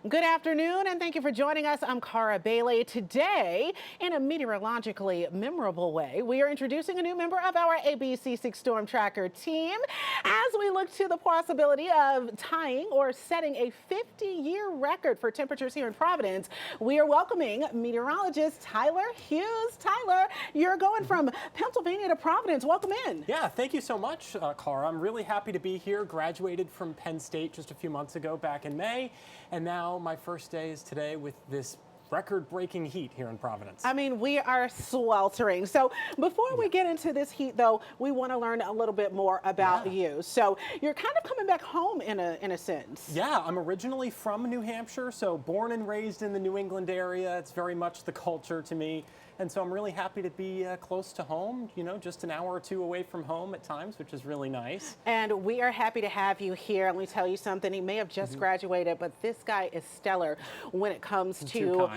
Good afternoon, and thank you for joining us. I'm Cara Bailey. Today, in a meteorologically memorable way, we are introducing a new member of our ABC6 Storm Tracker team as we look to the possibility of tying or setting a 50-year record for temperatures here in Providence. We are welcoming meteorologist Tyler Hughes. Tyler, you're going from Pennsylvania to Providence. Welcome in. Yeah, thank you so much, Cara. I'm really happy to be here. Graduated from Penn State just a few months ago back in May, and now my first day is today with this record-breaking heat here in Providence. I mean, we are sweltering. So before we get into this heat, though, we want to learn a little bit more about you. So you're kind of coming back home in a sense. Yeah, I'm originally from New Hampshire, so born and raised in the New England area. It's very much the culture to me. And so I'm really happy to be close to home, you know, just an hour or two away from home at times, which is really nice. And we are happy to have you here. Let me tell you something. He may have just graduated, but this guy is stellar when it comes to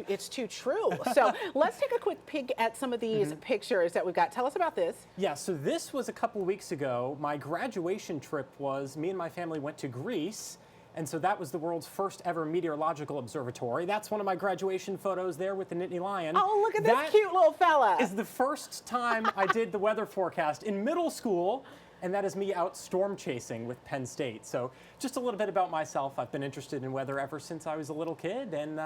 it's too true. So let's take a quick peek at some of these pictures that we've got. Tell us about this. Yeah, so this was a couple weeks ago. My graduation trip was, me and my family went to Greece. And so that was the world's first ever meteorological observatory. That's one of my graduation photos there with the Nittany Lion. Oh, look at this cute little fella. Is the first time I did the weather forecast in middle school, and that is me out storm chasing with Penn State. So just a little bit about myself. I've been interested in weather ever since I was a little kid, and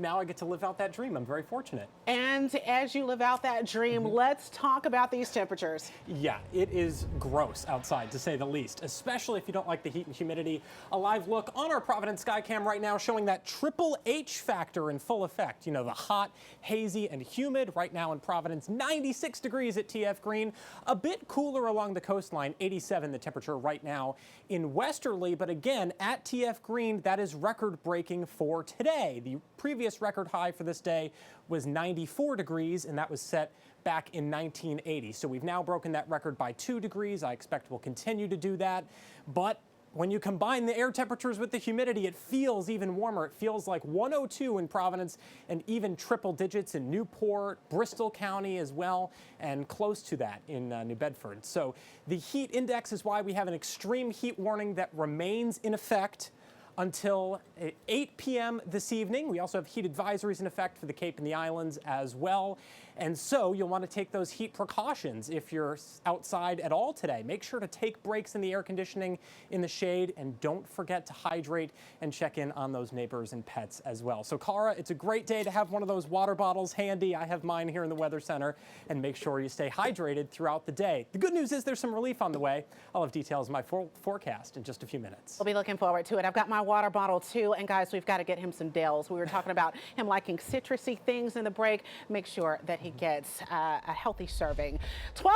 now I get to live out that dream. I'm very fortunate. And as you live out that dream, let's talk about these temperatures. Yeah, it is gross outside, to say the least, especially if you don't like the heat and humidity. A live look on our Providence Skycam right now showing that triple H factor in full effect. You know, the hot, hazy, and humid right now in Providence. 96 degrees at TF Green. A bit cooler along the coastline. 87 the temperature right now in Westerly, but again, at TF Green, that is record-breaking for today. The previous record high for this day was 94 degrees, and that was set back in 1980. So we've now broken that record by 2 degrees. I expect we'll continue to do that, but when you combine the air temperatures with the humidity, it feels even warmer. It feels like 102 in Providence and even triple digits in Newport, Bristol County as well, and close to that in New Bedford. So the heat index is why we have an extreme heat warning that remains in effect until 8 p.m. this evening. We also have heat advisories in effect for the Cape and the Islands as well. And so you'll want to take those heat precautions if you're outside at all today. Make sure to take breaks in the air conditioning in the shade, and don't forget to hydrate and check in on those neighbors and pets as well. So Cara, it's a great day to have one of those water bottles handy. I have mine here in the Weather Center, and make sure you stay hydrated throughout the day. The good news is there's some relief on the way. I'll have details of my forecast in just a few minutes. We'll be looking forward to it. I've got my water bottle too, and guys, we've got to get him some Dells. We were talking about him liking citrusy things in the break. Make sure that he gets a healthy serving. 12